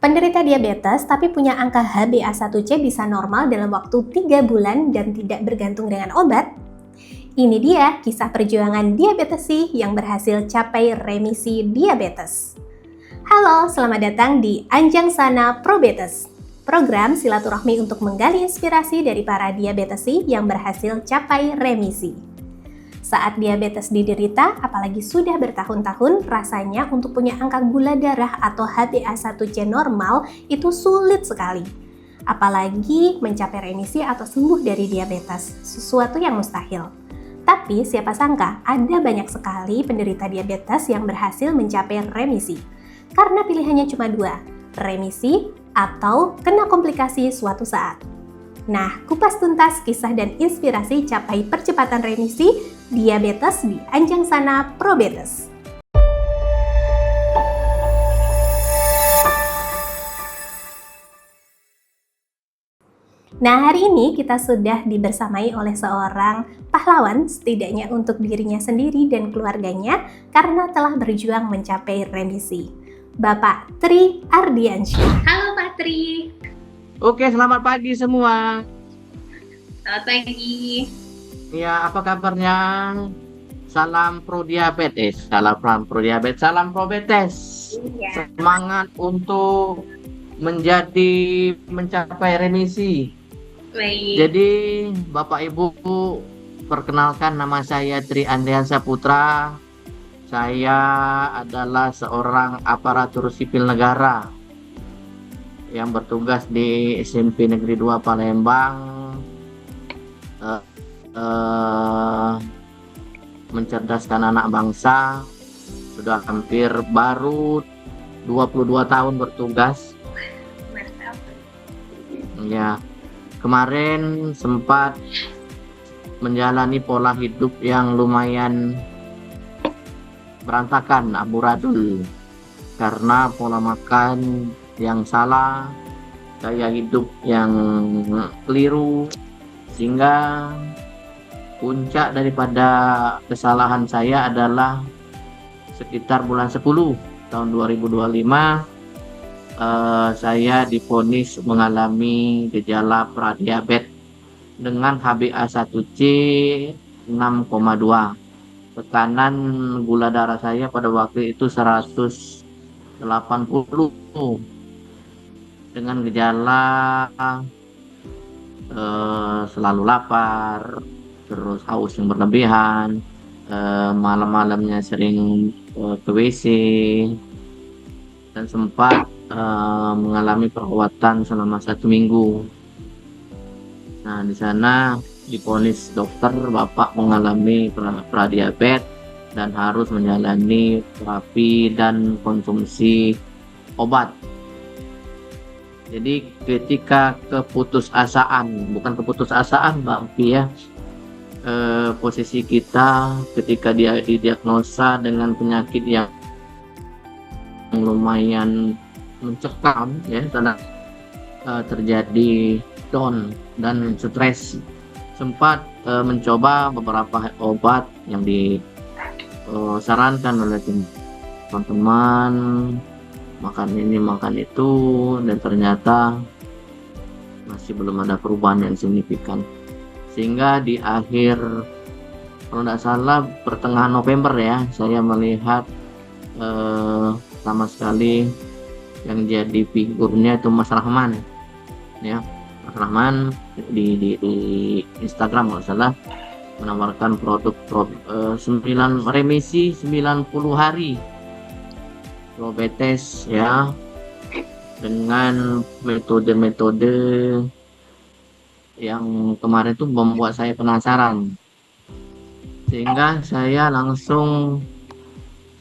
Penderita diabetes tapi punya angka HbA1c bisa normal dalam waktu 3 bulan dan tidak bergantung dengan obat? Ini dia kisah perjuangan diabetesi yang berhasil capai remisi diabetes. Halo, selamat datang di Anjang Sana Probetes, program silaturahmi untuk menggali inspirasi dari para diabetesi yang berhasil capai remisi. Saat diabetes diderita, apalagi sudah bertahun-tahun, rasanya untuk punya angka gula darah atau HbA1c normal itu sulit sekali. Apalagi mencapai remisi atau sembuh dari diabetes, sesuatu yang mustahil. Tapi siapa sangka ada banyak sekali penderita diabetes yang berhasil mencapai remisi. Karena pilihannya cuma dua, remisi atau kena komplikasi suatu saat. Nah, kupas tuntas kisah dan inspirasi capai percepatan remisi diabetes di Anjang Sana Probetes. Nah, hari ini kita sudah dibersamai oleh seorang pahlawan setidaknya untuk dirinya sendiri dan keluarganya karena telah berjuang mencapai remisi. Bapak Tri Ardiansyah. Halo Pak Tri. Oke, selamat pagi semua. Selamat pagi. Ya, apa kabarnya? Salam pro diabetes, salam probetes. Iya. Semangat untuk mencapai remisi. Baik. Jadi, Bapak Ibu, perkenalkan nama saya Tri Ardiansyah Putra. Saya adalah seorang aparatur sipil negara yang bertugas di SMP Negeri 2 Palembang, mencerdaskan anak bangsa. Sudah hampir baru 22 tahun bertugas. Mantap. Ya, kemarin sempat menjalani pola hidup yang lumayan berantakan, amburadul, karena pola makan yang salah, gaya hidup yang keliru, sehingga puncak daripada kesalahan saya adalah sekitar bulan 10 tahun 2025 saya divonis mengalami gejala pradiabetes dengan HbA1c 6,2. Tekanan gula darah saya pada waktu itu 180 dengan gejala selalu lapar, terus haus yang berlebihan, malam-malamnya sering ke WC, dan sempat mengalami perawatan selama 1 minggu. Nah, di sana divonis dokter Bapak mengalami pradiabetes dan harus menjalani terapi dan konsumsi obat. Jadi ketika bukan keputusasaan Mbak Upi ya, posisi kita ketika dia didiagnosa dengan penyakit yang lumayan mencekam ya, karena terjadi down dan stres. Sempat mencoba beberapa obat yang disarankan oleh teman-teman, makan ini makan itu, dan ternyata masih belum ada perubahan yang signifikan, sehingga di akhir, kalau tidak salah pertengahan November ya, saya melihat sama sekali yang jadi figurnya itu Mas Rahman ya, Mas Rahman di Instagram kalau salah menawarkan produk remisi 90 hari probetes ya, dengan metode-metode yang kemarin itu membuat saya penasaran, sehingga saya langsung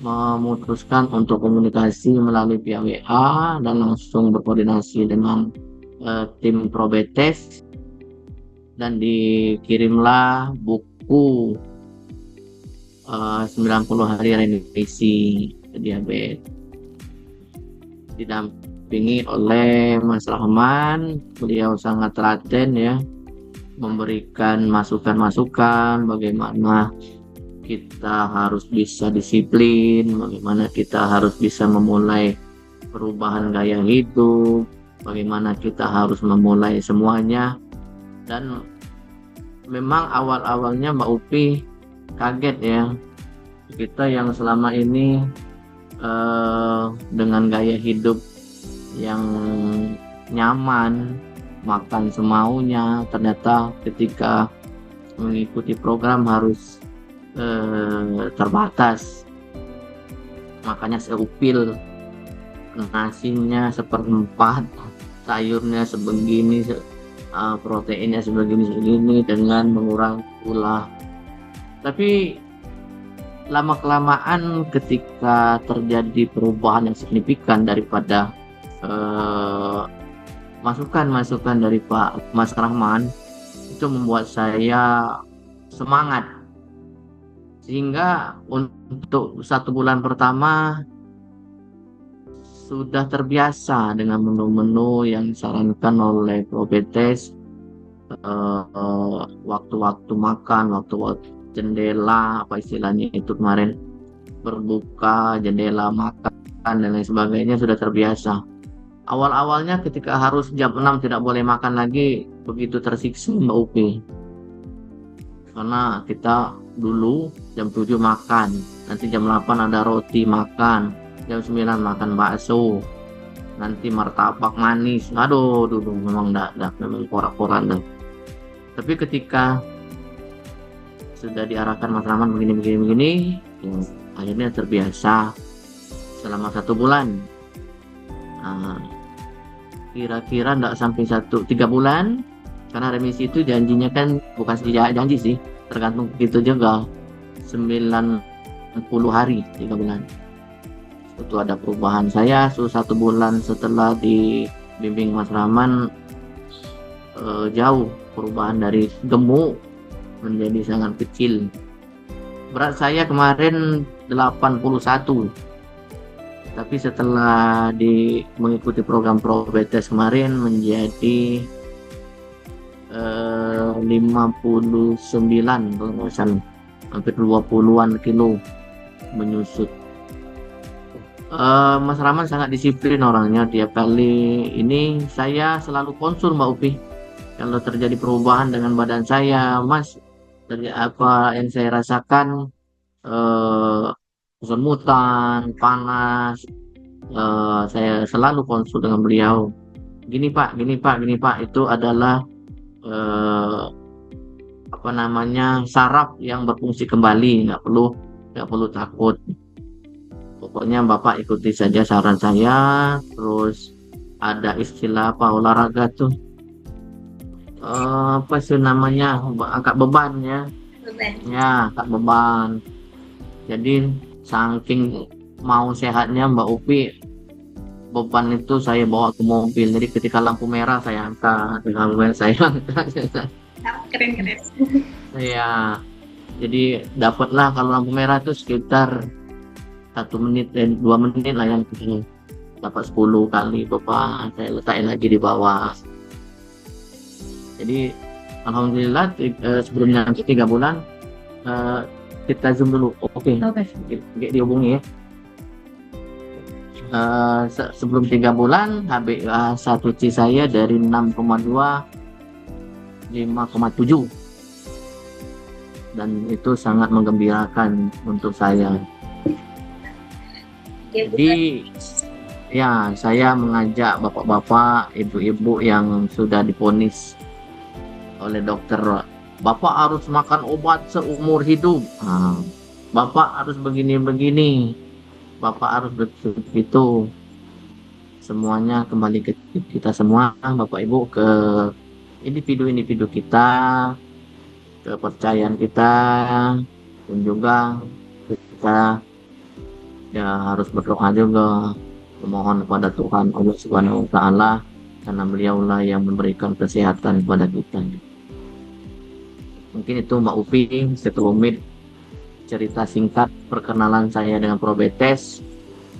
memutuskan untuk komunikasi melalui via WA dan langsung berkoordinasi dengan tim probetes, dan dikirimlah buku 90 hari remisi diabetes, didampingi oleh Mas Rahman. Beliau sangat telaten ya, memberikan masukan-masukan bagaimana kita harus bisa disiplin, bagaimana kita harus bisa memulai perubahan gaya hidup, bagaimana kita harus memulai semuanya. Dan memang awal-awalnya Mbak Upi kaget ya, kita yang selama ini dengan gaya hidup yang nyaman, makan semaunya, ternyata ketika mengikuti program harus terbatas. Makanya seupil, nasinya seperempat, sayurnya sebegini, proteinnya sebegini dengan mengurangi gula. Tapi lama-kelamaan ketika terjadi perubahan yang signifikan daripada masukan-masukan dari Pak Mas Rahman, itu membuat saya semangat. Sehingga untuk 1 bulan pertama sudah terbiasa dengan menu-menu yang disarankan oleh Probetes, waktu-waktu makan, waktu-waktu jendela, apa istilahnya itu kemarin, berbuka, jendela makan, dan lain sebagainya sudah terbiasa. Awal-awalnya ketika harus jam 6 tidak boleh makan lagi, begitu tersiksa Mbak Upi. Karena kita dulu jam 7 makan, nanti jam 8 ada roti makan, jam 9 makan bakso, nanti martabak manis. Aduh, dulu memang memang porak-porak. Tapi ketika sudah diarahkan Mas Rahman begini, ya, akhirnya terbiasa selama 1 bulan. Kira-kira enggak sampai 3 bulan, karena remisi itu janjinya kan bukan janji sih, tergantung gitu juga, 90 hari, 3 bulan. Itu ada perubahan. Saya 1 bulan setelah dibimbing Mas Rahman, jauh perubahan dari gemuk menjadi sangat kecil. Berat saya kemarin 81, tapi setelah mengikuti program Probetes kemarin menjadi 59 kalau nggak salah, hampir 20-an kilo menyusut. Mas Rahman sangat disiplin orangnya. Tiap kali ini saya selalu konsul Mbak Upi kalau terjadi perubahan dengan badan saya, Mas, dari apa yang saya rasakan, kesemutan, panas, saya selalu konsul dengan beliau. Gini Pak, itu adalah saraf yang berfungsi kembali, nggak perlu takut. Pokoknya Bapak ikuti saja saran saya. Terus ada istilah olahraga tuh, apa sih namanya, angkat beban ya. Ya, angkat beban. Jadi saking mau sehatnya Mbak Upi, beban itu saya bawa ke mobil. Jadi ketika lampu merah saya angkat, Keren. Ya, jadi dapatlah kalau lampu merah itu sekitar 1 menit 2 menit lah, yang dapat 10 kali beban saya letakkan lagi di bawah. Jadi alhamdulillah sebelumnya 3 bulan, kita zoom dulu. Oke. Dihubungi ya. Sebelum 3 bulan HbA1c saya dari 6,2 5,7, dan itu sangat menggembirakan untuk saya. Jadi ya, saya mengajak bapak-bapak, ibu-ibu yang sudah divonis oleh dokter, Bapak harus makan obat seumur hidup, Bapak harus begini-begini, Bapak harus begitu. Semuanya kembali ke kita semua, Bapak Ibu, ke individu-individu kita, kepercayaan kita, dan juga kita ya harus berdoa juga, memohon kepada Tuhan Allah Subhanahu wa Ta'ala, karena beliaulah yang memberikan kesehatan kepada kita. Mungkin itu Mbak Upi sekelumit cerita singkat perkenalan saya dengan Probetes,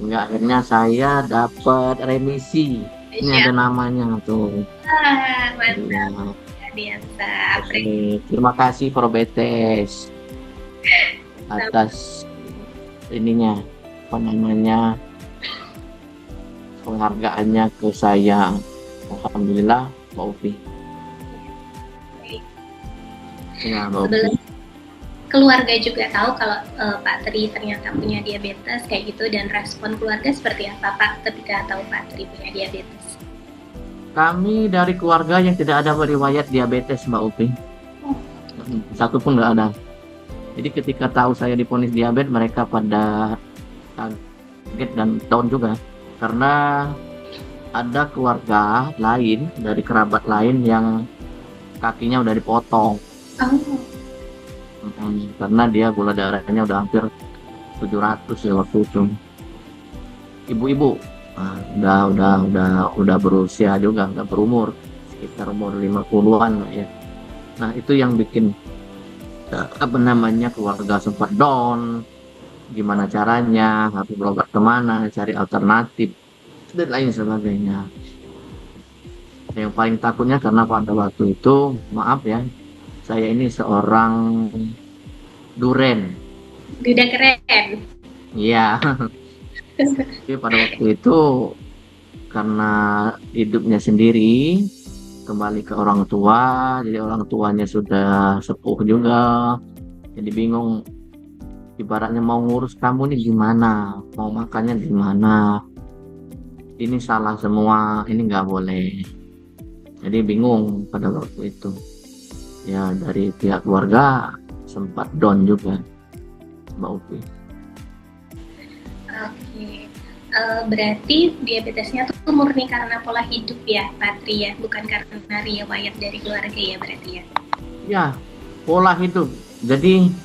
hingga akhirnya saya dapat remisi. Ini ada namanya tuh. Mantap. Biasa. Terima kasih Probetes atas ininya, penghargaannya ke saya. Alhamdulillah, Mbak Upi. Ya, Mbak Upi. Sebelum keluarga juga tahu kalau Pak Tri ternyata punya diabetes kayak gitu, dan respon keluarga seperti apa Pak ketika tahu Pak Tri punya diabetes? Kami dari keluarga yang tidak ada riwayat diabetes, Mbak Upi. Satu pun nggak ada. Jadi ketika tahu saya divonis diabetes, mereka pada kaget dan down juga. Karena ada keluarga lain, dari kerabat lain yang kakinya udah dipotong. Oh, Karena dia gula darahnya udah hampir 700 ya waktu itu. Ibu-ibu, udah berusia juga, nggak berumur, sekitar umur 50-an ya. Nah itu yang bikin keluarga sempat down. Gimana caranya, harus berobat kemana, cari alternatif dan lain sebagainya. Yang paling takutnya karena pada waktu itu, maaf ya, saya ini seorang duren. udah keren. Iya. Tapi pada waktu itu karena hidupnya sendiri, kembali ke orang tua, jadi orang tuanya sudah sepuh juga, jadi bingung. Ibaratnya mau ngurus kamu nih gimana, mau makannya gimana, ini salah semua, ini nggak boleh. Jadi bingung pada waktu itu. Ya dari pihak keluarga sempat down juga, Mbak Upi. Oke. Berarti diabetesnya tuh murni karena pola hidup ya Pak Tri ya, bukan karena riwayat dari keluarga ya berarti ya? Ya, pola hidup. Jadi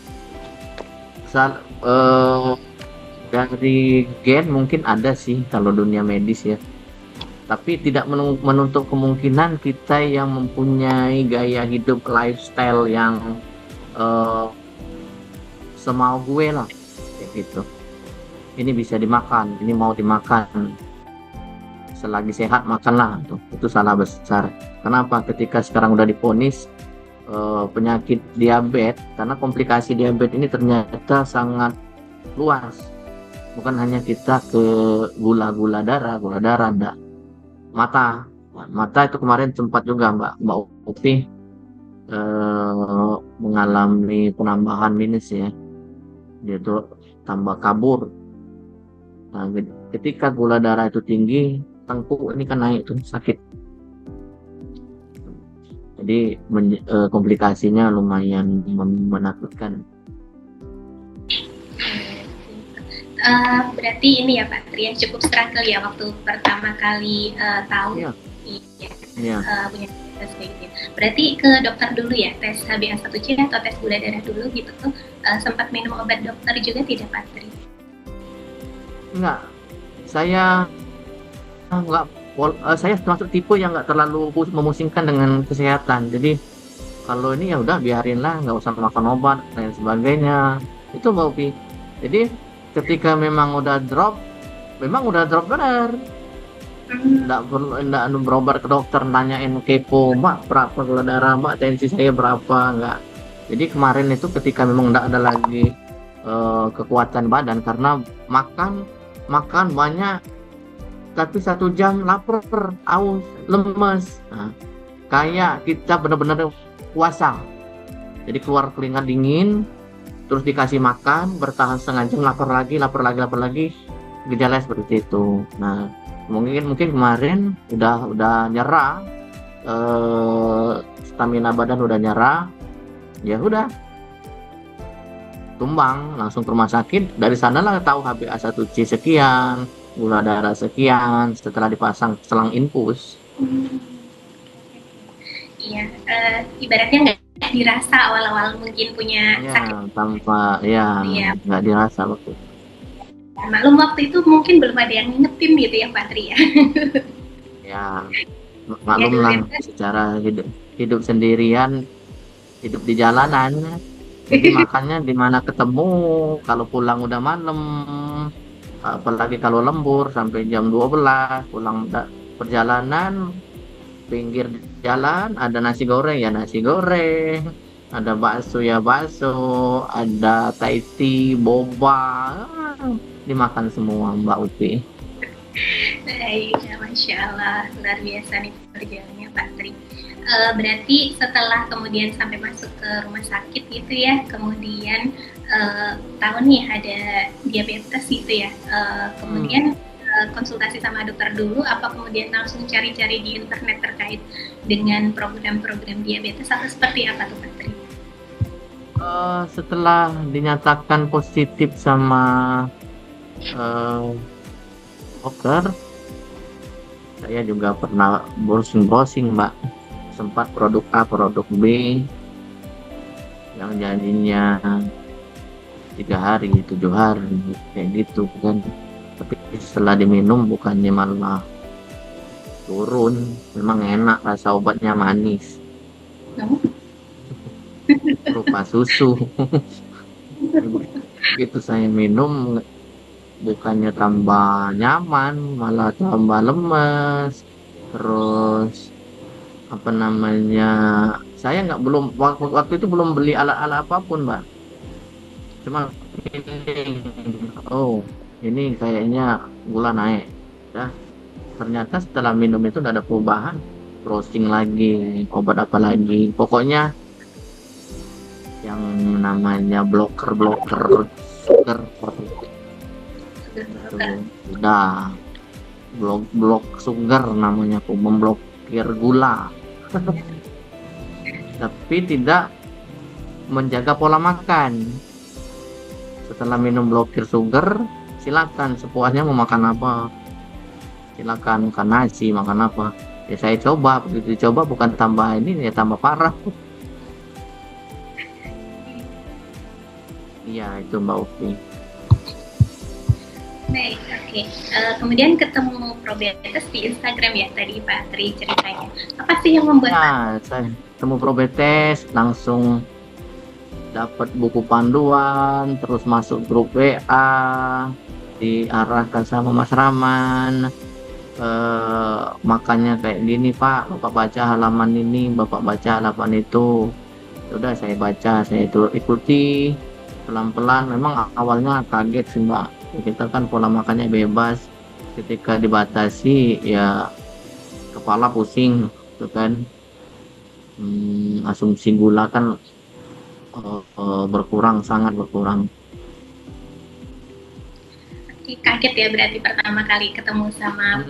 dari gen mungkin ada sih kalau dunia medis ya. Tapi tidak menutup kemungkinan kita yang mempunyai gaya hidup lifestyle yang semau gue lah, kayak gitu. Ini bisa dimakan, ini mau dimakan, selagi sehat makanlah, itu salah besar. Kenapa? Ketika sekarang udah divonis penyakit diabetes, karena komplikasi diabetes ini ternyata sangat luas, bukan hanya kita ke gula darah enggak. Mata itu kemarin sempat juga Mbak Upi mengalami penambahan minus ya, dia tuh tambah kabur. Nah, ketika gula darah itu tinggi, tengkuk ini kan naik tuh, sakit. Jadi komplikasinya lumayan menakutkan. Berarti ini ya Pak Tri yang cukup struggle ya waktu pertama kali tahu punya diabetes kayak gitu. Berarti ke dokter dulu ya, tes HbA1c atau tes gula darah dulu gitu tuh, sempat minum obat dokter juga tidak Pak Tri? Enggak, saya termasuk tipe yang nggak terlalu memusingkan dengan kesehatan. Jadi kalau ini ya udah biarinlah, nggak usah makan obat dan sebagainya. Itu Mbak Upi. Jadi ketika memang udah drop benar. Nggak berobat ke dokter, nanyain kepo, Mbak berapa gula darah, Mbak tensi saya berapa, nggak. Jadi kemarin itu ketika memang nggak ada lagi kekuatan badan karena makan banyak, tapi 1 jam lapar, aus, lemes. Nah, kayak kita benar-benar puasa. Jadi keluar keringat dingin, terus dikasih makan, bertahan setengah jam, lapar lagi, gejala seperti itu. Nah, mungkin kemarin udah nyerah, stamina badan udah nyerah, ya udah tumbang, langsung ke rumah sakit. Dari sanalah tahu HbA1c sekian, gula darah sekian, setelah dipasang selang infus. Iya, ibaratnya nggak dirasa awal-awal mungkin punya sakit. Tanpa nggak dirasa waktu itu. Maklum waktu itu mungkin belum ada yang ngingetin gitu ya Pak Tri ya. Ya, maklum lah, secara hidup sendirian, hidup di jalanan. Jadi makannya di mana ketemu, kalau pulang udah malam, apalagi kalau lembur sampai jam 12, pulang perjalanan, pinggir jalan ada nasi goreng ya nasi goreng, ada bakso ya bakso, ada Thai tea, boba, dimakan semua Mbak Upi. Iya, Masya Allah, luar biasa nih perjalanannya Pak Tri. Berarti setelah kemudian sampai masuk ke rumah sakit gitu ya, kemudian tahu nih ada diabetes gitu ya, kemudian konsultasi sama dokter dulu, apa kemudian langsung cari-cari di internet terkait dengan program-program diabetes atau seperti apa tuh Pak Tri? Setelah dinyatakan positif sama dokter, saya juga pernah browsing Mbak, sempat produk A, produk B yang jadinya 3 hari, 7 hari kayak gitu kan, tapi setelah diminum bukannya malah turun, memang enak, rasa obatnya manis berupa susu. Begitu saya minum bukannya tambah nyaman, malah tambah lemes. Terus apa namanya, saya belum waktu itu belum beli alat-alat apapun Mbak, cuma ini kayaknya gula naik ya. Ternyata setelah minum itu udah ada perubahan, browsing lagi obat apa lagi, pokoknya yang namanya bloker sugar itu udah blok sugar namanya, aku memblokir gula tapi tidak menjaga pola makan. Setelah minum blokir sugar, silakan sepuasnya mau makan apa, silakan makan nasi, makan apa ya. Saya coba, begitu coba bukan tambah ini ya tambah parah. Iya itu Mbak Upi. Baik, oke. Kemudian ketemu Probetes di Instagram ya tadi Pak Tri ceritanya. Apa sih yang membuat saya ketemu Probetes, langsung dapat buku panduan, terus masuk grup WA, diarahkan sama Mas Rahman, makanya kayak gini Pak, Bapak baca halaman ini, Bapak baca halaman itu. Udah saya baca, saya ikuti pelan-pelan. Memang awalnya kaget sih Mbak, kita kan pola makannya bebas, ketika dibatasi ya kepala pusing gitu kan. Asumsi gula kan berkurang, sangat berkurang. Kaget ya berarti pertama kali ketemu sama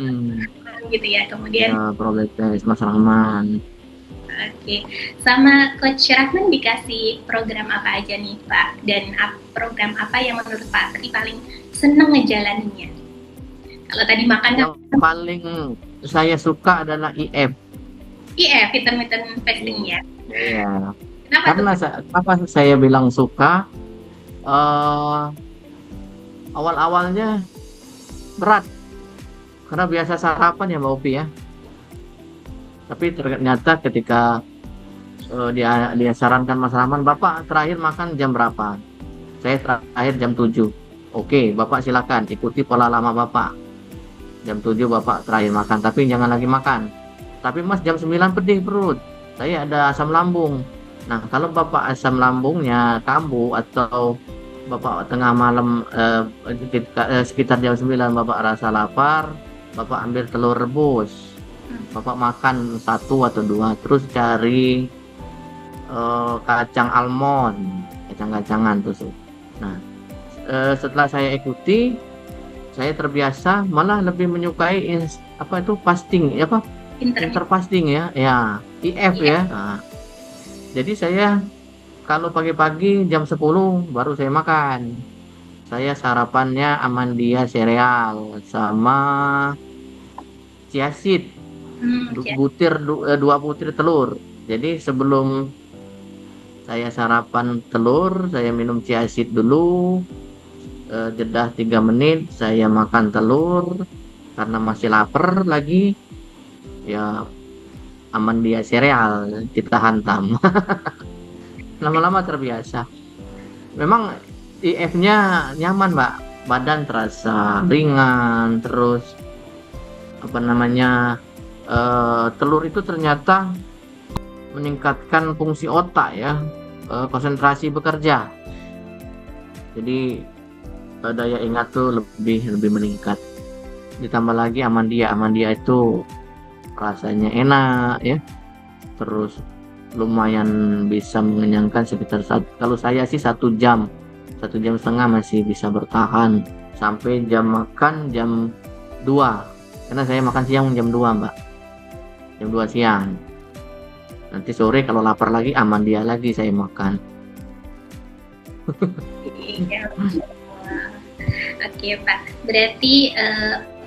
gitu ya, kemudian ya, Probetes Mas Rahman. Oke, sama Coach Rahman dikasih program apa aja nih Pak? Dan program apa yang menurut Pak Tri paling seneng ngejalaninnya? Kalau tadi makan yang paling saya suka adalah IF, intermittent fasting ya. Iya. Kenapa Kenapa saya bilang suka? Awal-awalnya berat karena biasa sarapan ya Mbak Upi ya. Tapi ternyata ketika dia sarankan Mas Rahman, Bapak terakhir makan jam berapa? Saya terakhir jam 7. Oke, Bapak silakan ikuti pola lama Bapak. Jam 7 Bapak terakhir makan, tapi jangan lagi makan. Tapi Mas jam 9 pedih perut, saya ada asam lambung. Nah, kalau Bapak asam lambungnya kambuh atau Bapak tengah malam sekitar jam 9 Bapak rasa lapar, Bapak ambil telur rebus, Bapak makan 1 atau 2, terus cari kacang almond, kacang-kacangan tuh. Nah, setelah saya ikuti, saya terbiasa, malah lebih menyukai fasting, interfasting ya, IF ya. Nah, jadi saya kalau pagi-pagi jam 10 baru saya makan. Saya sarapannya Amandia sereal sama chia seed. 2 butir telur. Jadi sebelum saya sarapan telur, saya minum chia seed dulu. Jeda 3 menit saya makan telur. Karena masih lapar lagi, ya Amandia sereal kita hantam. Lama-lama terbiasa. Memang IF-nya nyaman Mbak, badan terasa ringan, terus telur itu ternyata meningkatkan fungsi otak ya, konsentrasi bekerja. Jadi daya ingat tuh lebih meningkat. ditambah lagi Amandia. Amandia itu rasanya enak ya, terus lumayan bisa mengenyangkan sekitar kalau saya sih 1 jam 1 jam setengah masih bisa bertahan sampai jam makan jam 2, karena saya makan siang jam 2 Mbak, jam 2 siang. Nanti sore kalau lapar lagi Amandia lagi saya makan. Iya. Oke Pak, berarti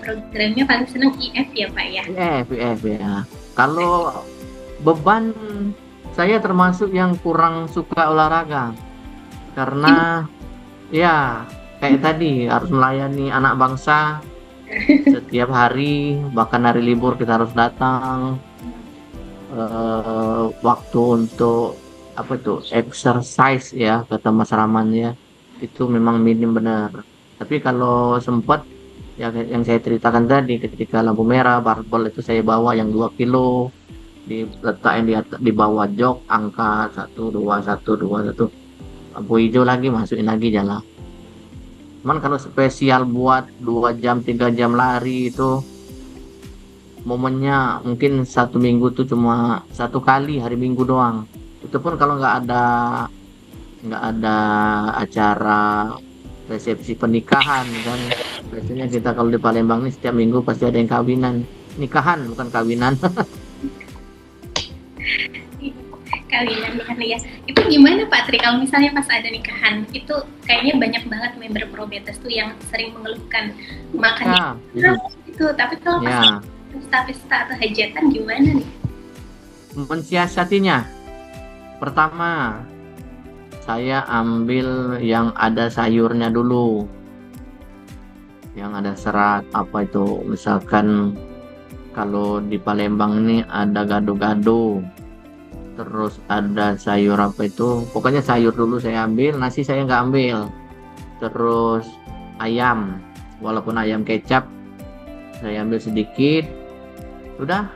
programnya paling senang IF ya Pak ya? IF ya. Kalau beban, saya termasuk yang kurang suka olahraga karena ya kayak tadi harus melayani anak bangsa setiap hari, bahkan hari libur kita harus datang. Waktu untuk apa itu exercise ya kata Mas Rahman ya, itu memang minim benar. Tapi kalau sempat ya yang saya ceritakan tadi, ketika lampu merah barbel itu saya bawa yang 2 kilo, diletakkan di bawah jok, angka 1 2 1 2 1, lampu hijau lagi masukin lagi jalan. Cuman kalau spesial buat 2 jam 3 jam lari itu momennya mungkin 1 minggu tuh cuma 1 kali hari Minggu doang. Itu pun kalau nggak ada acara resepsi pernikahan kan. Biasanya kita kalau di Palembang nih setiap minggu pasti ada yang kawinan, nikahan bukan kawinan. Kawinan ya. Itu gimana Pak Tri kalau misalnya pas ada nikahan? Itu kayaknya banyak banget member Probetes tuh yang sering mengeluhkan makannya gitu. Tapi kalau pas pesta-pesta atau hajatan gimana nih? Mensiasatinya, pertama saya ambil yang ada sayurnya dulu, yang ada serat. Apa itu, misalkan kalau di Palembang ini ada gado-gado, terus ada sayur apa itu, pokoknya sayur dulu saya ambil, nasi saya nggak ambil. Terus ayam, walaupun ayam kecap saya ambil sedikit, udah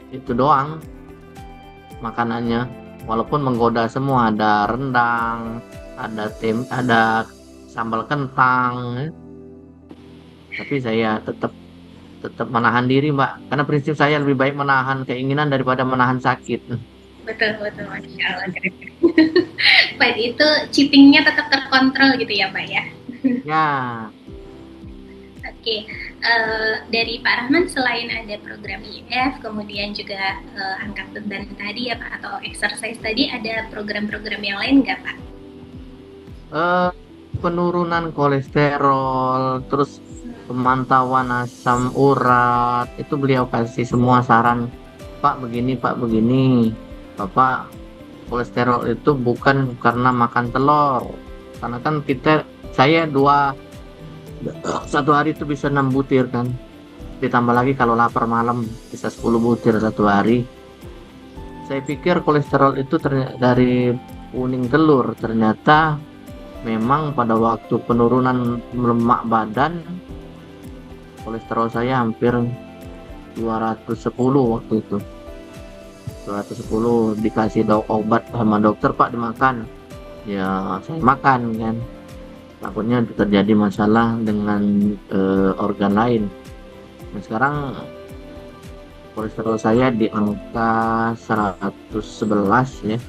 itu doang makanannya. Walaupun menggoda semua, ada rendang, ada sambal kentang, tapi saya tetap menahan diri Mbak, karena prinsip saya lebih baik menahan keinginan daripada menahan sakit. Betul, Masya Allah. Pak, itu cheatingnya tetap terkontrol gitu ya Pak ya? Ya. Oke, dari Pak Rahman, selain ada program IF, kemudian juga angkat beban tadi ya Pak, atau exercise tadi, ada program-program yang lain nggak Pak? Penurunan kolesterol, terus pemantauan asam urat, itu beliau kasih semua saran. Pak begini, Bapak kolesterol itu bukan karena makan telur, karena kan saya 1 hari itu bisa 6 butir kan, ditambah lagi kalau lapar malam bisa 10 butir 1 hari. Saya pikir kolesterol itu dari kuning telur, ternyata memang pada waktu penurunan lemak badan kolesterol saya hampir 210 waktu itu. 210, dikasih obat sama dokter, Pak dimakan. Ya saya makan kan, takutnya terjadi masalah dengan organ lain. Nah, sekarang kolesterol saya di angka 111 ya,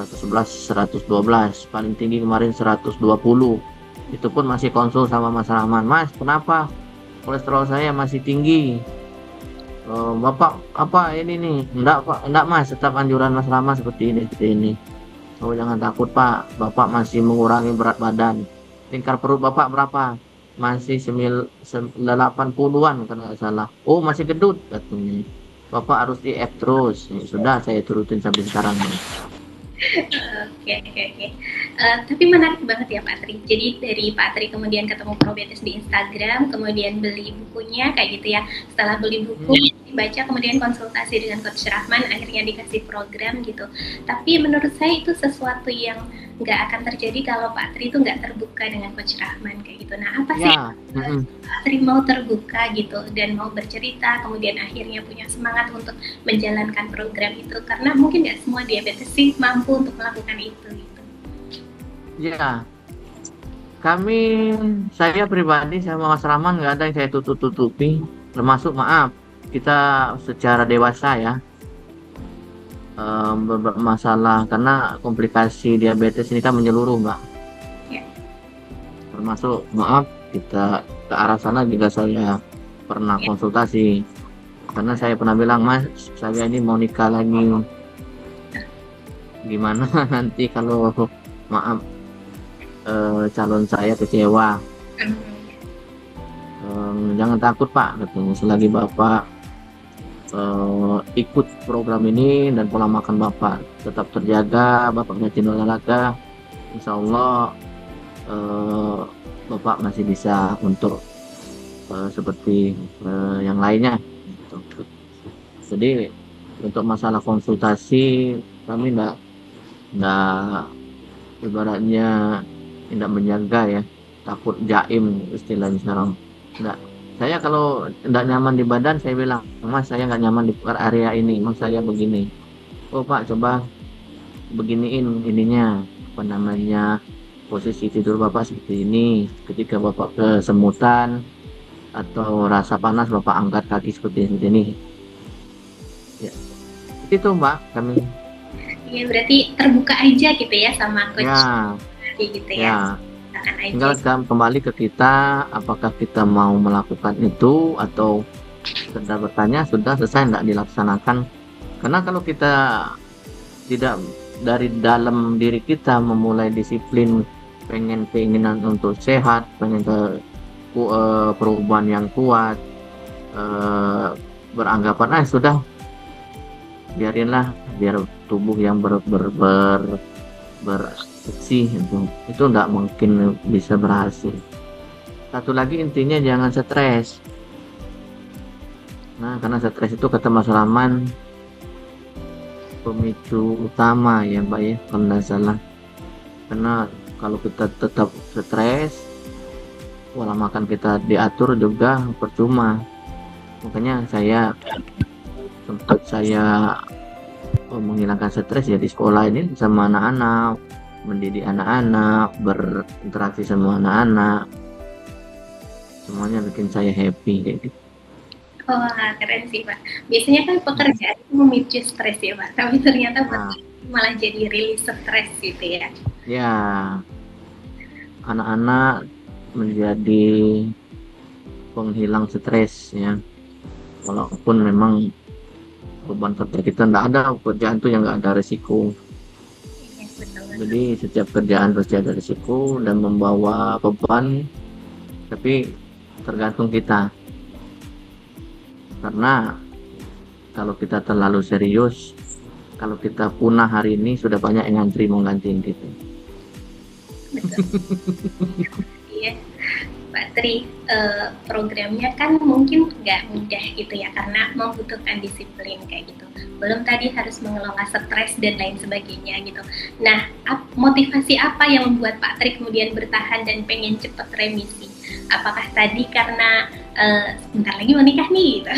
111 112, paling tinggi kemarin 120. Itu pun masih konsul sama Mas Rahman, Mas kenapa kolesterol saya masih tinggi? Bapak apa ini nih? Enggak Pak, enggak Mas, tetap anjuran Mas Rahman seperti ini. Oh jangan takut Pak, Bapak masih mengurangi berat badan. Tingkat perut Bapak berapa? Masih 80-an kalau nggak salah. Oh masih gendut katanya. Bapak harus IF terus. Ya, sudah saya turutin sampai sekarang. Oke. Tapi menarik banget ya Pak Tri. Jadi dari Pak Tri kemudian ketemu Probetes di Instagram, kemudian beli bukunya kayak gitu ya. Setelah beli buku, dibaca, kemudian konsultasi dengan Coach Rahman, akhirnya dikasih program gitu. Tapi menurut saya itu sesuatu yang nggak akan terjadi kalau Pak Tri itu nggak terbuka dengan Coach Rahman kayak gitu. Nah apa sih Pak Tri mau terbuka gitu dan mau bercerita, kemudian akhirnya punya semangat untuk menjalankan program itu, karena mungkin nggak semua diabetes sih mampu untuk melakukan itu gitu. Ya, Saya pribadi sama Mas Rahman nggak ada yang saya tutup-tutupi, termasuk maaf kita secara dewasa ya, masalah karena komplikasi diabetes ini kan menyeluruh Mbak. Ya. Termasuk maaf kita ke arah sana juga saya pernah konsultasi, karena saya pernah bilang, Mas saya ini mau nikah lagi, gimana nanti kalau maaf calon saya kecewa. Jangan takut Pak, katanya, selagi Bapak ikut program ini dan pola makan Bapak tetap terjaga, Bapak rajin olahraga, insya Allah Bapak masih bisa untuk seperti yang lainnya gitu. Jadi untuk masalah konsultasi kami enggak ibaratnya tidak menjaga ya, takut jaim istilahnya sekarang. Enggak. Saya kalau tidak nyaman di badan saya bilang, Mas saya nggak nyaman di area ini, Mas saya begini. Oh Pak, coba beginiin ininya, apa namanya, posisi tidur Bapak seperti ini. Ketika Bapak kesemutan atau rasa panas Bapak angkat kaki seperti ini. Ya. Itu Mbak kami. Iya, berarti terbuka aja gitu ya sama coach. Ya. Gitu ya. Tinggal kembali ke kita, apakah kita mau melakukan itu atau sekedar bertanya sudah selesai tidak dilaksanakan. Karena kalau kita tidak dari dalam diri kita memulai disiplin, keinginan untuk sehat, pengen ke perubahan yang kuat, beranggapan sudah biarinlah, biar tubuh yang bersih itu enggak mungkin bisa berhasil. Satu lagi intinya jangan stres. Nah, karena stres itu kata Mas Rahman pemicu utama ya Mbak ya, kalau tidak salah. Karena kalau kita tetap stres, pola makan kita diatur juga percuma. Makanya saya menghilangkan stres ya di sekolah ini sama anak-anak, mendidik anak-anak, berinteraksi sama anak-anak, semuanya bikin saya happy kayak gitu. Wah, keren sih Pak. Biasanya kan pekerjaan itu memicu stres ya Pak, tapi ternyata malah jadi rilis stres gitu ya. Ya, anak-anak menjadi penghilang stres ya, walaupun memang beban kerja kita tidak ada, kerjaan itu yang nggak ada risiko. Jadi setiap kerjaan pasti ada risiko dan membawa beban, tapi tergantung kita. Karena kalau kita terlalu serius, kalau kita punah hari ini sudah banyak yang ngantri mau gantiin kita. Betul. Iya, Pak Tri, programnya kan mungkin nggak mudah gitu ya, karena membutuhkan disiplin kayak gitu. Belum tadi harus mengelola stres dan lain sebagainya gitu. Nah, motivasi apa yang membuat Pak Tri kemudian bertahan dan pengen cepat remisi? Apakah tadi karena sebentar lagi mau nikah nih gitu?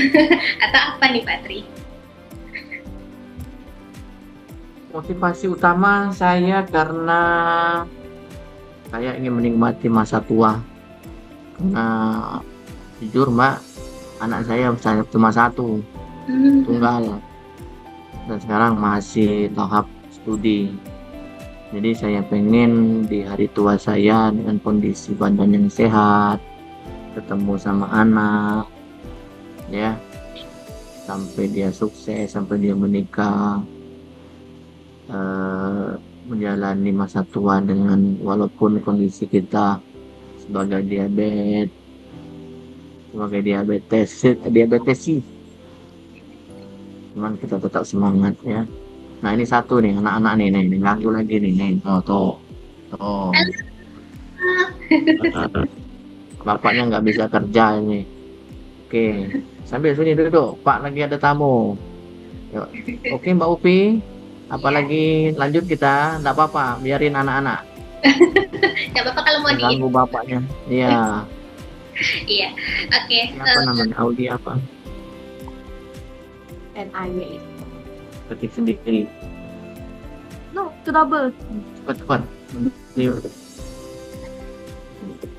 Atau apa nih Pak Tri? Motivasi utama saya karena saya ingin menikmati masa tua. Karena jujur Mbak, anak saya cuma satu, tunggal, dan sekarang masih tahap studi. Jadi saya pengen di hari tua saya dengan kondisi badan yang sehat, ketemu sama anak, ya, sampai dia sukses, sampai dia menikah, menjalani masa tua dengan walaupun kondisi kita sebagai diabetes sih, cuman kita tetap semangat ya. Nah ini satu nih anak-anak nih ganggu lagi nih tuh. Bapaknya nggak bisa kerja ini. Oke, sambil sini duduk, Pak lagi ada tamu. Yuk. Oke Mbak Upi, apalagi lanjut kita, nggak apa-apa, biarin anak-anak. Nggak apa-apa kalau mau ganggu bapaknya. Iya. Iya, oke. Apa namanya, Audi apa? NIW. Ketik sendiri. No, to double. Cepat.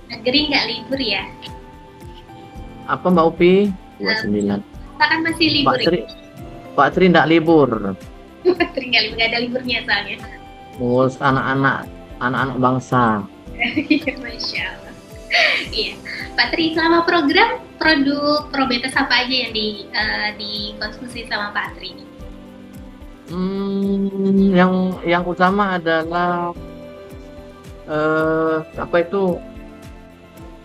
Negeri nggak libur ya? Apa Mbak Upi? 29. Kan masih libur. Pak Tri nggak libur. Pak Tri nggak libur, nggak ada liburnya soalnya. Ngurus anak-anak bangsa. Masya Allah. Iya, Pak Tri, selama program produk Probetes apa aja yang dikonsumsi sama Pak Tri? Yang utama adalah apa itu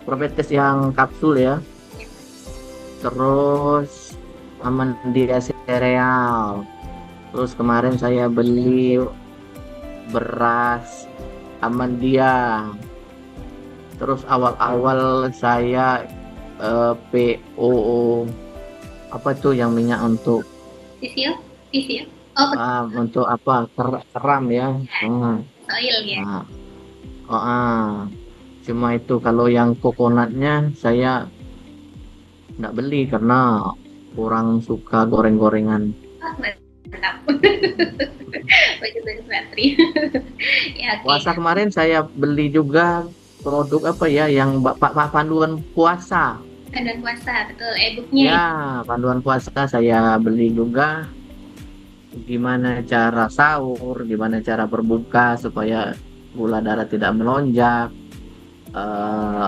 Probetes yang kapsul ya. Terus Amandia sereal. Terus kemarin saya beli beras Amandia. Terus awal-awal saya PO apa tuh yang minyak untuk Pisil? untuk apa keram ya. Soil ya. Cuma itu kalau yang kokonatnya saya nggak beli karena kurang suka goreng-gorengan. Mantap. Bagus Pak Tri. Ya, okay. Puasa kemarin saya beli juga produk apa ya yang panduan puasa. Panduan puasa, betul, e-booknya. Ya, panduan puasa saya beli juga. Gimana cara sahur, gimana cara berbuka supaya gula darah tidak melonjak.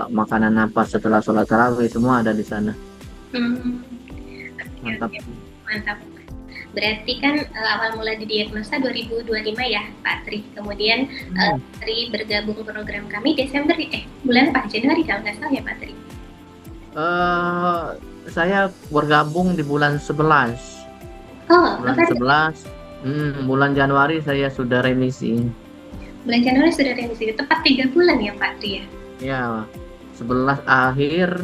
Makanan apa setelah sholat tarawih semua ada di sana. Mantap. Mantap. Berarti kan awal mula didiagnosa 2025 ya Pak Tri. Kemudian Tri bergabung program kami Desember bulan apa? Januari kalau nggak salah ya Pak Tri. Saya bergabung di bulan 11. Bulan 11. Bulan Januari saya sudah remisi. Bulan Januari sudah remisi. Tepat 3 bulan ya Pak Tri ya? Ya, 11 akhir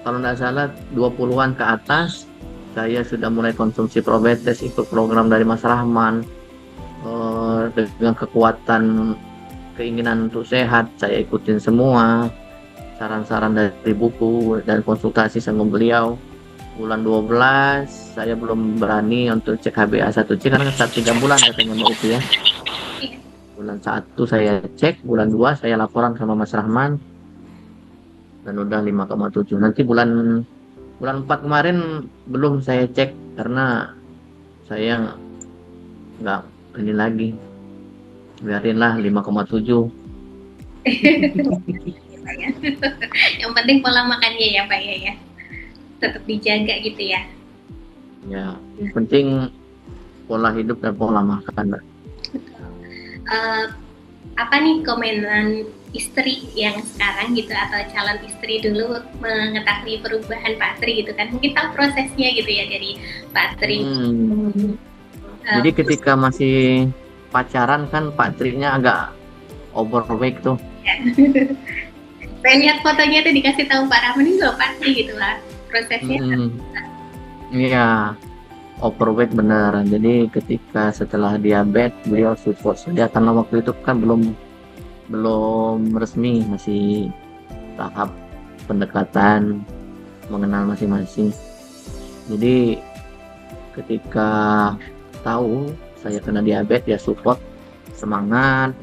kalau nggak salah 20-an ke atas saya sudah mulai konsumsi Probetes, ikut program dari Mas Rahman. Dengan kekuatan keinginan untuk sehat saya ikutin semua saran-saran dari buku dan konsultasi sama beliau. Bulan 12 saya belum berani untuk cek HbA1c karena 3 bulan katanya Mbak Upi ya. Bulan 1 saya cek, bulan 2 saya laporan sama Mas Rahman dan udah 5,7. Nanti bulan 4 kemarin belum saya cek karena saya nggak ini lagi, biarinlah 5,7. Yang penting pola makannya ya Pak ya, tetap dijaga gitu ya. Ya, yang penting pola hidup dan pola makan. Apa nih komenan istri yang sekarang gitu atau calon istri dulu mengetahui perubahan Pak Tri gitu kan, mungkin tahu prosesnya gitu ya dari Pak Tri. Jadi ketika masih pacaran kan Pak Tri-nya agak overweight tuh. Saya lihat fotonya tuh dikasih tahu Pak Rahman ini loh Pak Tri gitu lah prosesnya. Iya, overweight beneran. Jadi ketika setelah diabetes beliau support saya karena waktu itu kan belum resmi, masih tahap pendekatan mengenal masing-masing. Jadi ketika tahu saya kena diabetes ya support, semangat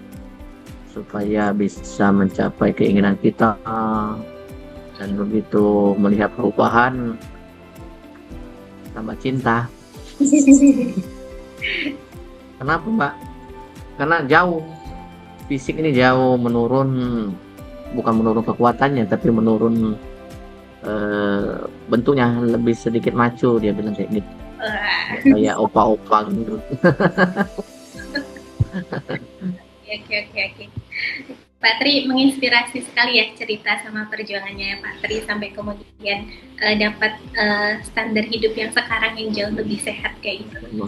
supaya bisa mencapai keinginan kita, dan begitu melihat perubahan tambah cinta. Kenapa Mbak? Karena jauh fisik ini jauh menurun, bukan menurun kekuatannya tapi menurun bentuknya, lebih sedikit maco dia bilang kayak gitu. Kayak opa-opa gitu. Oke. Pak Tri menginspirasi sekali ya cerita sama perjuangannya Pak Tri sampai kemudian dapat standar hidup yang sekarang yang jauh lebih sehat kayak gitu.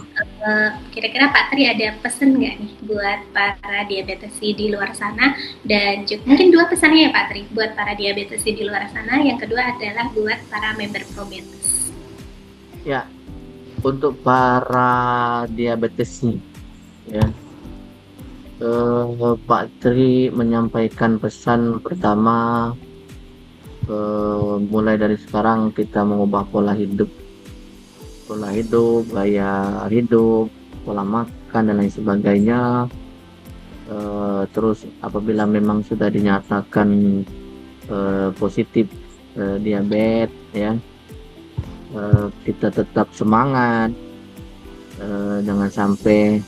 Kira-kira Pak Tri ada pesan nggak nih buat para diabetesi di luar sana, dan juga mungkin 2 pesannya ya Pak Tri buat para diabetesi di luar sana, yang kedua adalah buat para member Probetes. Ya, untuk para diabetesi ya, Pak Tri menyampaikan pesan pertama, mulai dari sekarang kita mengubah pola hidup, gaya hidup, pola makan dan lain sebagainya. Terus apabila memang sudah dinyatakan positif diabetes ya, kita tetap semangat, jangan sampai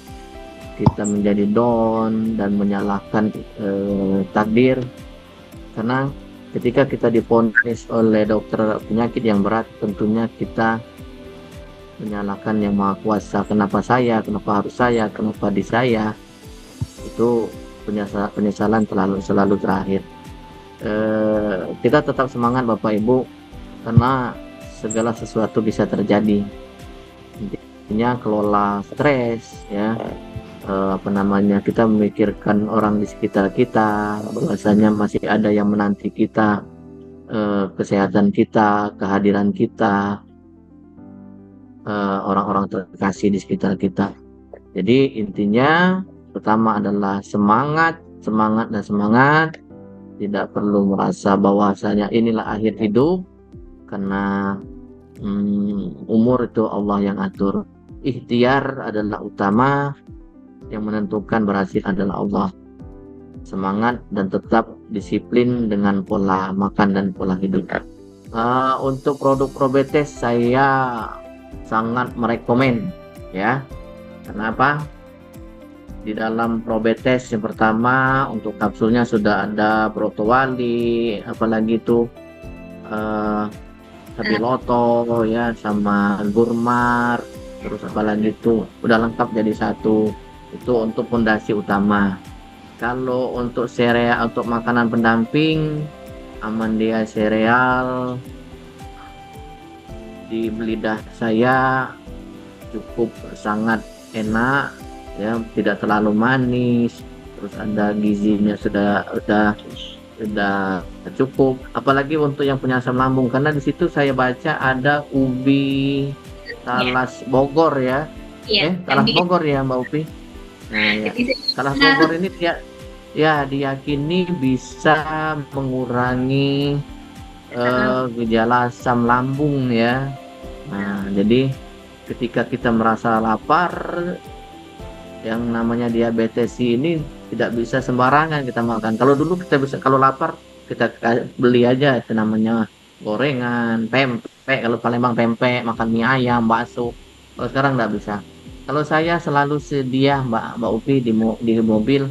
kita menjadi down dan menyalahkan takdir, karena ketika kita divonis oleh dokter penyakit yang berat, tentunya kita menyalahkan yang maha kuasa. Kenapa saya, kenapa harus saya, kenapa di saya. Itu penyesalan selalu terakhir. Kita tetap semangat Bapak Ibu, karena segala sesuatu bisa terjadi. Intinya kelola stres ya, kita memikirkan orang di sekitar kita, bahwasanya masih ada yang menanti kita, kesehatan kita, kehadiran kita, orang-orang terkasih di sekitar kita. Jadi intinya pertama adalah semangat, tidak perlu merasa bahwasanya inilah akhir hidup, karena umur itu Allah yang atur. Ikhtiar adalah utama, yang menentukan berhasil adalah Allah. Semangat dan tetap disiplin dengan pola makan dan pola hidup. Untuk produk Probetes saya sangat merekomen ya. Kenapa? Di dalam Probetes yang pertama, untuk kapsulnya sudah ada Protowali, apalagi itu Habiloto ya, sama Gurmar, terus apalagi itu udah lengkap jadi satu. Itu untuk fondasi utama. Kalau untuk sereal, untuk makanan pendamping, Amandia sereal di lidah saya cukup sangat enak ya, tidak terlalu manis, terus ada gizinya sudah cukup. Apalagi untuk yang punya asam lambung, karena di situ saya baca ada ubi talas Bogor ya. Talas Bogor ya Mbak Upi. Nah, ya. Talas Bogor ini diyakini bisa mengurangi gejala asam lambung ya. Nah, jadi ketika kita merasa lapar, yang namanya diabetes ini tidak bisa sembarangan kita makan. Kalau dulu kita bisa, kalau lapar kita beli aja, itu namanya gorengan, pempek, kalau Palembang pempek, makan mie ayam, bakso. Kalau sekarang nggak bisa. Kalau saya selalu sedia Mbak Upi di mobil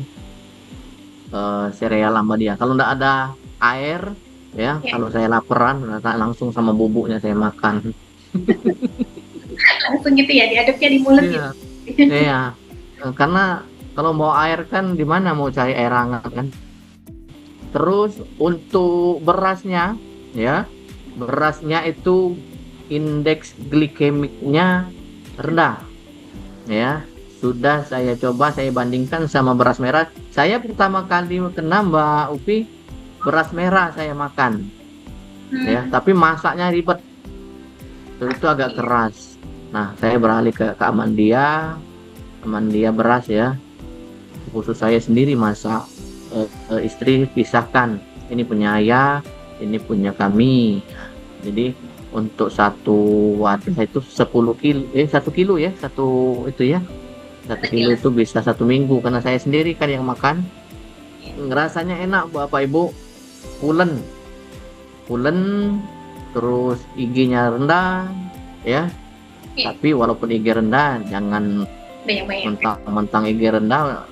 sereal sama dia. Kalau nggak ada air ya, kalau saya laparan langsung sama bubuknya saya makan. Langsung gitu ya, diaduknya di mulut gitu. Iya. Karena kalau mau air kan di mana mau cari air hangat kan. Terus untuk berasnya ya, berasnya itu indeks glikemiknya rendah ya. Sudah saya coba, saya bandingkan sama beras merah. Saya pertama kali kena Mbak Upi, beras merah saya makan ya, tapi masaknya ribet, itu agak keras. Nah, saya beralih ke Amandia beras ya, khusus saya sendiri masak, istri pisahkan, ini punya ayah, ini punya kami. Jadi untuk satu wadah itu 1 kilo ya, satu itu ya, 1 kilo itu bisa 1 minggu, karena saya sendiri kan yang makan. Rasanya enak Bapak Ibu, pulen, terus IG-nya rendah ya. Tapi walaupun IG rendah, jangan mentang-mentang IG rendah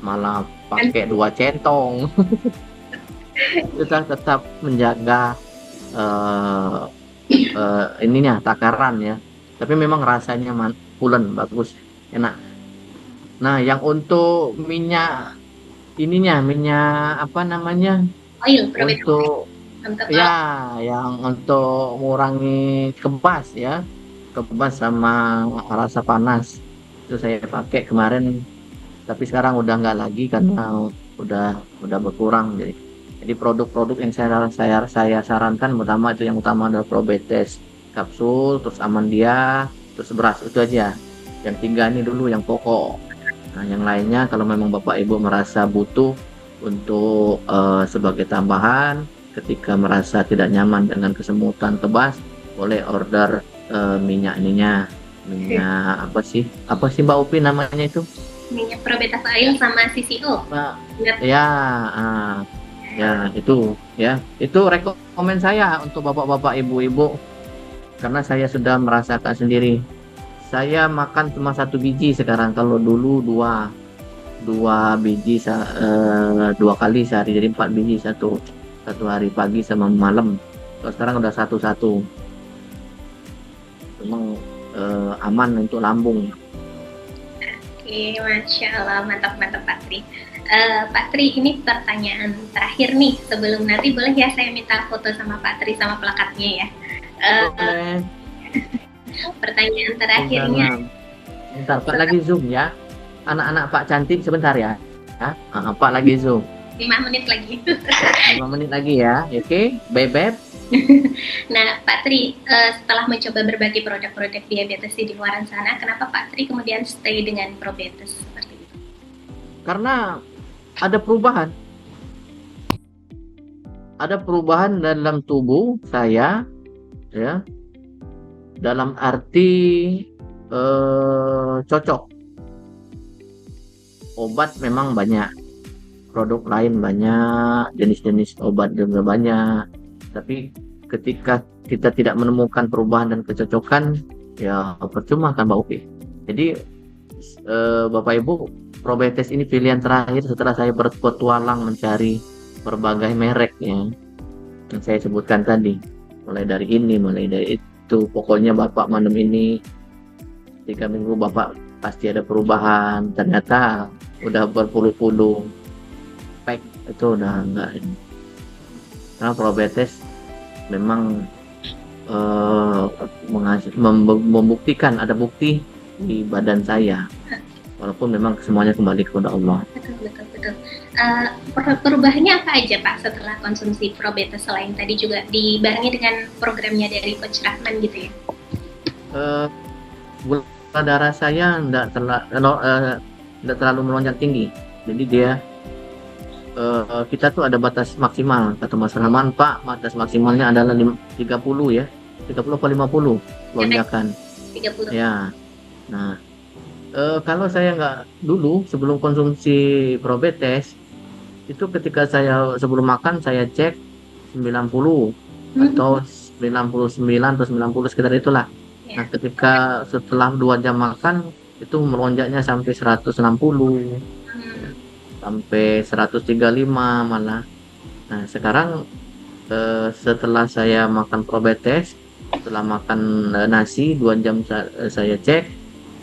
malah pakai 2 centong. Kita tetap menjaga ininya, takaran ya. Tapi memang rasanya pulen, bagus, enak. Nah, yang untuk minyak apa namanya, oil, untuk ya, yang untuk mengurangi kebas sama rasa panas, itu saya pakai kemarin, tapi sekarang udah nggak lagi karena udah berkurang. Jadi produk-produk yang saya sarankan yang utama adalah Probetes kapsul, terus Amandia, terus beras, itu aja. Yang 3 ini dulu yang pokok. Nah, yang lainnya kalau memang Bapak Ibu merasa butuh untuk sebagai tambahan, ketika merasa tidak nyaman dengan kesemutan kebas, boleh order minyak apa sih Mbak Upi namanya itu? Minyak Probetes oil sama CCO. Ya, itu ya. Itu rekomen saya untuk bapak-bapak, ibu-ibu, karena saya sudah merasakan sendiri. Saya makan cuma 1 biji sekarang, kalau dulu dua biji 2 kali sehari, jadi 4 biji satu hari, pagi sama malam. Kalau sekarang udah satu, memang aman untuk lambung. Oke, Masya Allah, mantap-mantap Pak Tri. Pak Tri, ini pertanyaan terakhir nih, sebelum nanti boleh ya saya minta foto sama Pak Tri sama plakatnya ya. Boleh. Pertanyaan terakhirnya. Bentar, Pak lagi zoom ya. Anak-anak Pak cantik sebentar ya. Pak lagi zoom. 5 menit lagi. 5 menit lagi ya. Oke, bebek. Nah, Pak Tri, setelah mencoba berbagai produk-produk diabetes di luar sana, kenapa Pak Tri kemudian stay dengan Probetes seperti itu? Karena ada perubahan. Ada perubahan dalam tubuh saya, ya. Dalam arti cocok. Obat memang banyak, produk lain banyak, jenis-jenis obat juga banyak. Tapi ketika kita tidak menemukan perubahan dan kecocokan, ya percuma kan Mbak Upi. Jadi Bapak Ibu, Probetes ini pilihan terakhir setelah saya berpetualang mencari berbagai merek ya, yang saya sebutkan tadi. Mulai dari ini, mulai dari itu. Pokoknya Bapak minum ini 3 minggu Bapak pasti ada perubahan. Ternyata udah berpuluh-puluh pack itu udah enggak. Karena Probetes memang membuktikan, ada bukti di badan saya, walaupun memang semuanya kembali kepada Allah. Betul. Perubahannya apa aja Pak setelah konsumsi Probetes, selain tadi juga dibarengi dengan programnya dari Coach Rahman gitu ya? Gula darah saya tidak terlalu melonjak tinggi, jadi dia kita tuh ada batas maksimal, kata Mas Rahman, Pak, batas maksimalnya adalah 30 ya, 30 atau 50 lonjakan. 30. Ya. Nah, kalau saya nggak, dulu sebelum konsumsi Probetes itu, ketika saya sebelum makan saya cek 90 atau 99 atau 90 sekitar itulah. Nah, ketika setelah 2 jam makan itu melonjaknya sampai 160 sampai 135 malah. Nah, sekarang setelah saya makan Probetes, setelah makan nasi 2 jam saya cek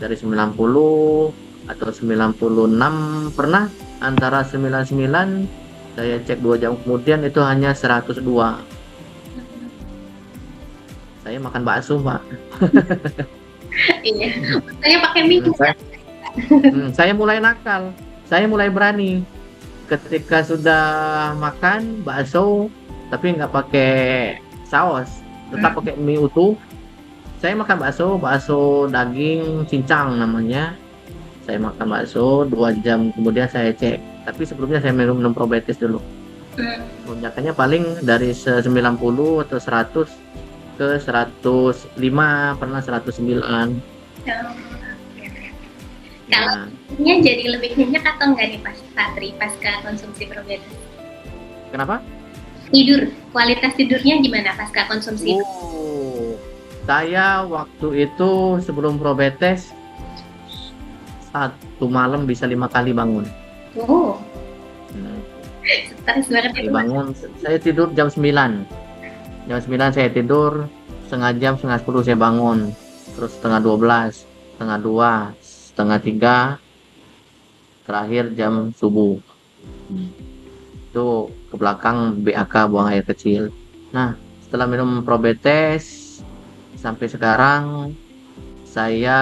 dari 90 atau 96, pernah antara 99, saya cek 2 jam kemudian itu hanya 102. Saya makan bakso, Pak. Iya, saya pakai mie. Saya mulai nakal, saya mulai berani. Ketika sudah makan bakso, tapi nggak pakai saus, tetap pakai mie utuh. Saya makan bakso daging cincang namanya. Saya makan bakso 2 jam kemudian saya cek. Tapi sebelumnya saya minum Probetes dulu. Lonjakannya paling dari 90 atau 100 ke 105, pernah 109. Kalau tidurnya jadi lebih nyenyak atau enggak nih Pak Patri pasca konsumsi Probetes? Kenapa? Tidur, kualitas tidurnya gimana pasca konsumsi? Saya waktu itu sebelum Probetes 1 malam bisa 5 kali bangun. Stres banget ya. Bangun, saya tidur jam 9. Jam 9 saya tidur, setengah jam, setengah 10 saya bangun. Terus setengah 12, setengah 2, setengah 3, terakhir jam subuh. Itu ke belakang BAK, buang air kecil. Nah, setelah minum Probetes sampai sekarang saya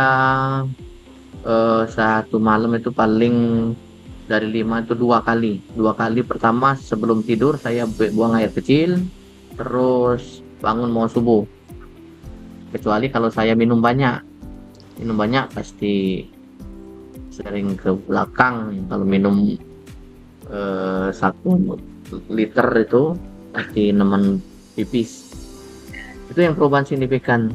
1 malam itu paling dari 5 itu 2 kali. 2 kali pertama sebelum tidur saya buang air kecil, terus bangun mau subuh. Kecuali kalau saya minum banyak pasti sering ke belakang. Kalau minum 1 liter itu pasti nemen pipis. Itu yang perubahan signifikan.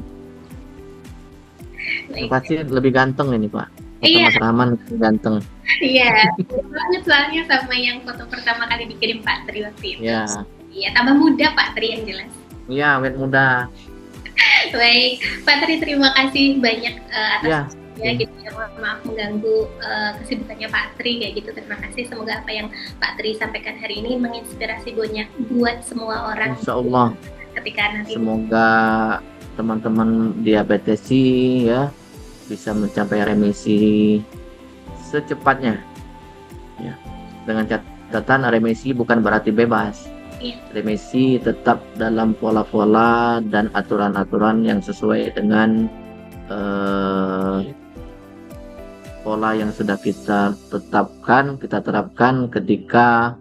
Pasti lebih ganteng ini Pak. Foto Mas Rahman ganteng. Iya, banget soalnya sama yang foto pertama kali dikirim Pak Tri waktu itu. Iya. Iya, tambah muda Pak Tri yang jelas. Iya, awet muda. Baik, Pak Tri terima kasih banyak atas ya gitu ya, maaf mengganggu kesibukannya Pak Tri kayak gitu. Terima kasih, semoga apa yang Pak Tri sampaikan hari ini menginspirasi banyak buat semua orang. Insya Allah. Ketika nanti semoga teman-teman diabetesi ya bisa mencapai remisi secepatnya ya. Dengan catatan remisi bukan berarti bebas. Remisi tetap dalam pola-pola dan aturan-aturan yang sesuai dengan pola yang sudah kita terapkan ketika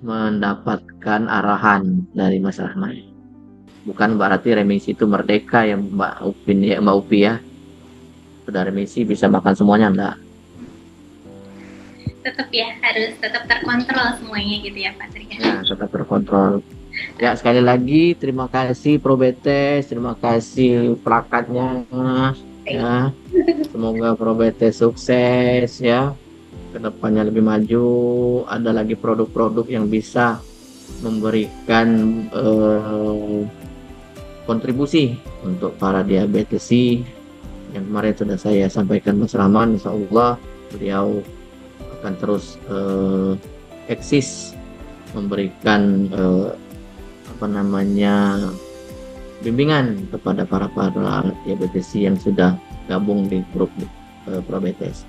mendapatkan arahan dari Mas Rahman. Bukan berarti remisi itu merdeka ya Mbak Upi ya. Sudah remisi bisa makan semuanya, enggak. Tetap ya, harus tetap terkontrol semuanya gitu ya Pak Tri. Ya, tetap terkontrol. Ya, sekali lagi terima kasih Probetes, terima kasih plakatnya ya. Semoga Probetes sukses ya. Kedepannya lebih maju, ada lagi produk-produk yang bisa memberikan kontribusi untuk para diabetesi yang kemarin sudah saya sampaikan Mas Rahman. Insya Allah beliau akan terus eksis memberikan bimbingan kepada para diabetesi yang sudah gabung di grup Probetes.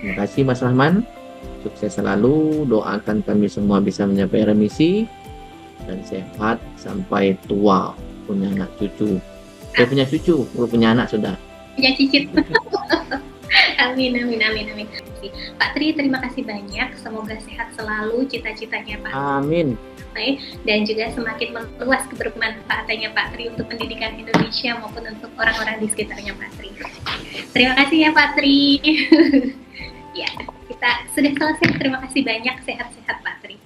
Terima kasih Mas Rahman, sukses selalu, doakan kami semua bisa mencapai remisi dan sehat sampai tua, punya anak cucu. Saya punya cucu, punya anak sudah. Punya cicit. Amin. Pak Tri, terima kasih banyak. Semoga sehat selalu, cita-citanya Pak. Amin. Dan juga semakin meluas kebermanfaatannya Pak Tri untuk pendidikan Indonesia maupun untuk orang-orang di sekitarnya Pak Tri. Terima kasih ya Pak Tri. Ya, kita sudah selesai. Terima kasih banyak. Sehat-sehat Pak Tri.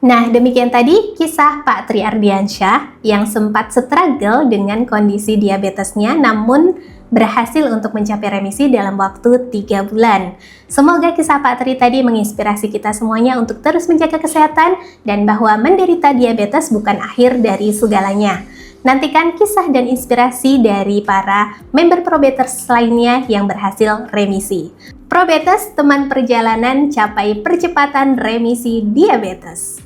Nah, demikian tadi kisah Pak Tri Ardiansyah yang sempat struggle dengan kondisi diabetesnya namun berhasil untuk mencapai remisi dalam waktu 3 bulan. Semoga kisah Pak Tri tadi menginspirasi kita semuanya untuk terus menjaga kesehatan dan bahwa menderita diabetes bukan akhir dari segalanya. Nantikan kisah dan inspirasi dari para member Probeters lainnya yang berhasil remisi. Probeters, teman perjalanan capai percepatan remisi diabetes.